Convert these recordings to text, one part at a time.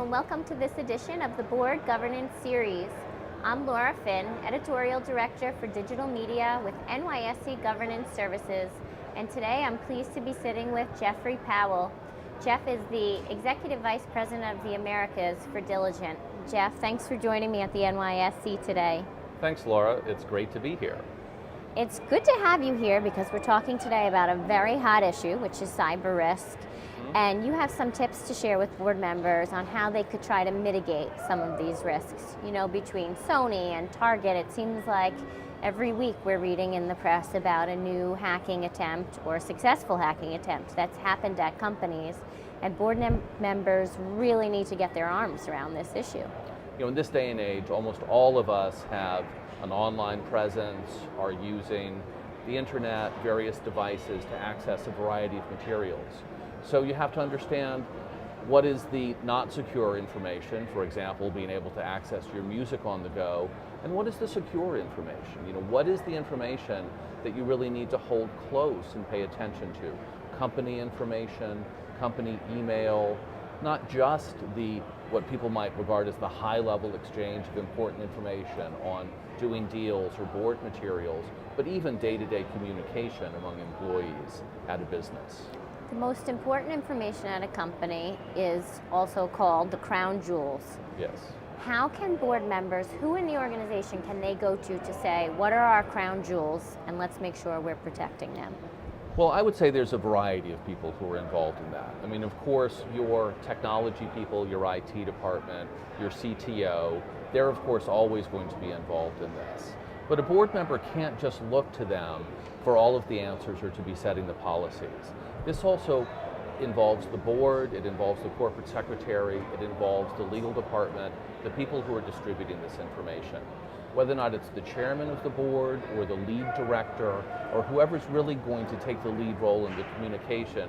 and welcome to this edition of the Board Governance Series. I'm Laura Finn, Editorial Director for Digital Media with NYSE Governance Services, and today I'm pleased to be sitting with Jeffry Powell. Jeff is the Executive Vice President of the Americas for Diligent. Jeff, thanks for joining me at the NYSE today. Thanks, Laura. It's great to be here. It's good to have you here because we're talking today about a very hot issue, which is cyber risk. And you have some tips to share with board members on how they could try to mitigate some of these risks. You know, between Sony and Target, it seems like every week we're reading in the press about a new hacking attempt or successful hacking attempt that's happened at companies. And board members really need to get their arms around this issue. You know, in this day and age, almost all of us have an online presence, are using the internet, various devices to access a variety of materials. So you have to understand what is the not secure information, for example, being able to access your music on the go, and what is the secure information? You know, what is the information that you really need to hold close and pay attention to? Company information, company email, not just what people might regard as the high-level exchange of important information on doing deals or board materials, but even day-to-day communication among employees at a business. The most important information at a company is also called the crown jewels. Yes. How can board members, who in the organization can they go to say, what are our crown jewels, and let's make sure we're protecting them? Well, I would say there's a variety of people who are involved in that. I mean, of course, your technology people, your IT department, your CTO, they're of course always going to be involved in this. But a board member can't just look to them for all of the answers or to be setting the policies. This also involves the board, it involves the corporate secretary, it involves the legal department, the people who are distributing this information. Whether or not it's the chairman of the board or the lead director or whoever's really going to take the lead role in the communication,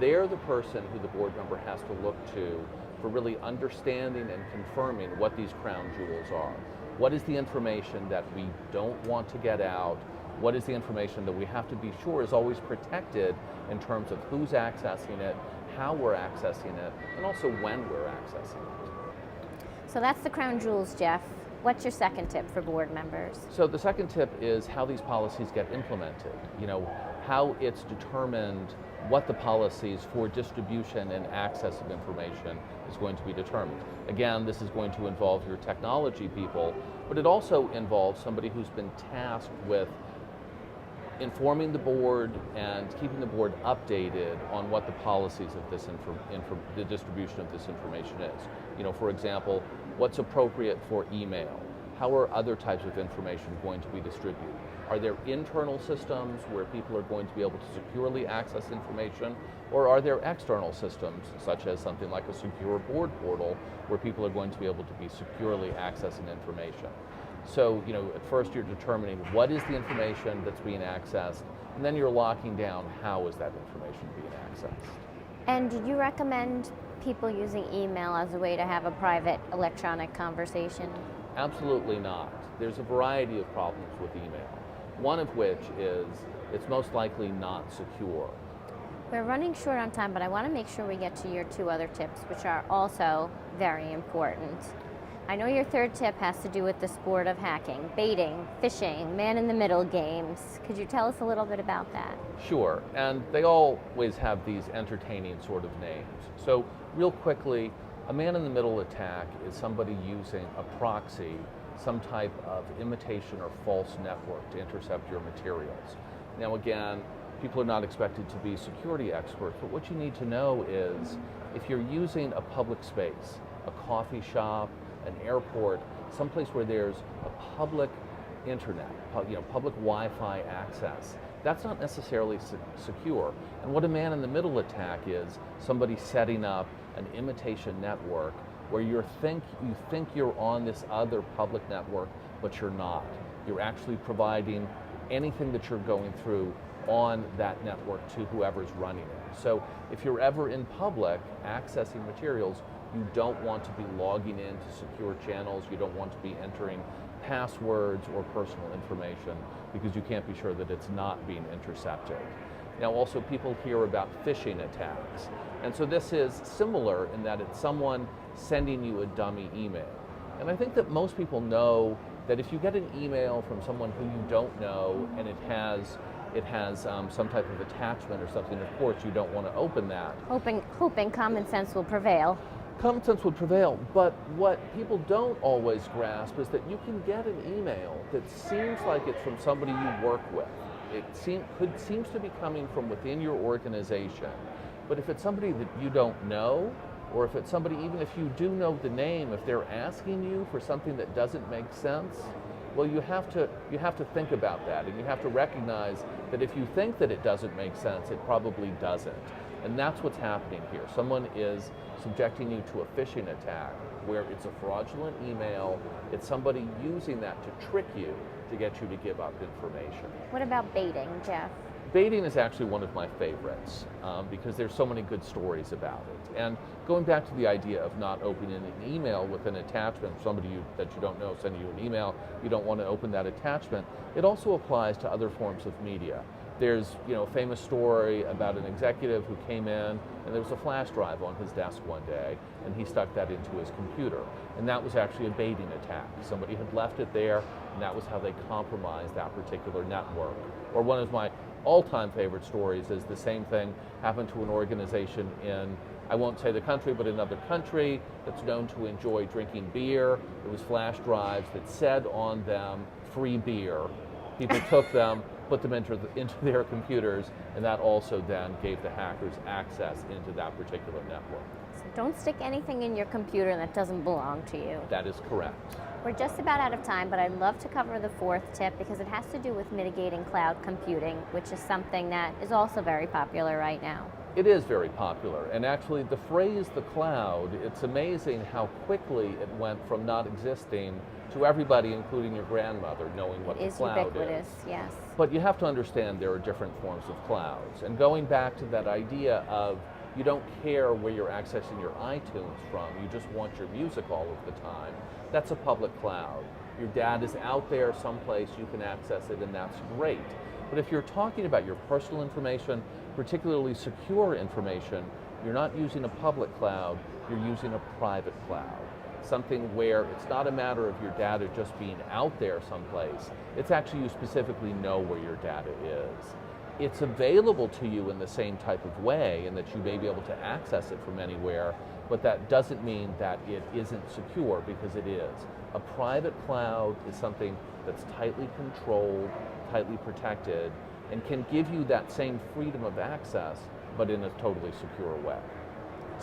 they're the person who the board member has to look to for really understanding and confirming what these crown jewels are. What is the information that we don't want to get out? What is the information that we have to be sure is always protected in terms of who's accessing it, how we're accessing it, and also when we're accessing it. So that's the crown jewels, Jeff. What's your second tip for board members? So the second tip is how these policies get implemented. You know, how it's determined what the policies for distribution and access of information is going to be determined. Again, this is going to involve your technology people, but it also involves somebody who's been tasked with informing the board and keeping the board updated on what the policies of this the distribution of this information is. You know, for example, what's appropriate for email? How are other types of information going to be distributed? Are there internal systems where people are going to be able to securely access information, or are there external systems, such as something like a secure board portal, where people are going to be able to be securely accessing information? So, you know, at first you're determining what is the information that's being accessed, and then you're locking down how is that information being accessed. And do you recommend people using email as a way to have a private electronic conversation? Absolutely not. There's a variety of problems with email. One of which is it's most likely not secure. We're running short on time, but I want to make sure we get to your two other tips, which are also very important. I know your third tip has to do with the sport of hacking, baiting, phishing, man-in-the-middle games. Could you tell us a little bit about that? Sure, and they always have these entertaining sort of names. So real quickly, a man-in-the-middle attack is somebody using a proxy, some type of imitation or false network to intercept your materials. Now again, people are not expected to be security experts, but what you need to know is if you're using a public space, a coffee shop, an airport, someplace where there's a public internet, public Wi-Fi access, that's not necessarily secure. And what a man-in-the-middle attack is, somebody setting up an imitation network where you think you're on this other public network, but you're not. You're actually providing anything that you're going through on that network to whoever's running it. So if you're ever in public accessing materials, you don't want to be logging into secure channels, you don't want to be entering passwords or personal information because you can't be sure that it's not being intercepted. Now also people hear about phishing attacks. And so this is similar in that it's someone sending you a dummy email. And I think that most people know that if you get an email from someone who you don't know and it has some type of attachment or something, of course you don't want to open that. Hoping common sense will prevail. Common sense would prevail, but what people don't always grasp is that you can get an email that seems like it's from somebody you work with. It seems to be coming from within your organization, but if it's somebody that you don't know, or if it's somebody, even if you do know the name, if they're asking you for something that doesn't make sense, well, you have to think about that, and you have to recognize that if you think that it doesn't make sense, it probably doesn't. And that's what's happening here. Someone is subjecting you to a phishing attack where it's a fraudulent email. It's somebody using that to trick you to get you to give up information. What about baiting, Jeff? Baiting is actually one of my favorites because there's so many good stories about it. And going back to the idea of not opening an email with an attachment, somebody that you don't know sending you an email, you don't want to open that attachment, it also applies to other forms of media. There's a famous story about an executive who came in and there was a flash drive on his desk one day and he stuck that into his computer. And that was actually a baiting attack. Somebody had left it there and that was how they compromised that particular network. Or one of my all-time favorite stories is the same thing happened to an organization in, I won't say the country, but another country that's known to enjoy drinking beer. There was flash drives that said on them, free beer. People took them, put them into their computers, and that also then gave the hackers access into that particular network. So don't stick anything in your computer that doesn't belong to you. That is correct. We're just about out of time, but I'd love to cover the fourth tip because it has to do with mitigating cloud computing, which is something that is also very popular right now. It is very popular, and actually the phrase the cloud, it's amazing how quickly it went from not existing to everybody, including your grandmother, knowing what the cloud is. It is ubiquitous, yes. But you have to understand there are different forms of clouds. And going back to that idea of you don't care where you're accessing your iTunes from, you just want your music all of the time, that's a public cloud. Your dad is out there someplace, you can access it, and that's great. But if you're talking about your personal information, particularly secure information, you're not using a public cloud, you're using a private cloud. Something where it's not a matter of your data just being out there someplace, it's actually you specifically know where your data is. It's available to you in the same type of way in that you may be able to access it from anywhere, but that doesn't mean that it isn't secure, because it is. A private cloud is something that's tightly controlled, tightly protected, and can give you that same freedom of access, but in a totally secure way.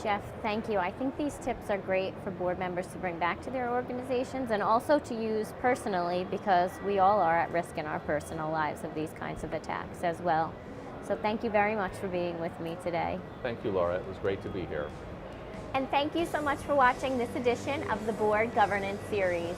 Jeff, thank you. I think these tips are great for board members to bring back to their organizations and also to use personally, because we all are at risk in our personal lives of these kinds of attacks as well. So thank you very much for being with me today. Thank you, Laura. It was great to be here. And thank you so much for watching this edition of the Board Governance Series.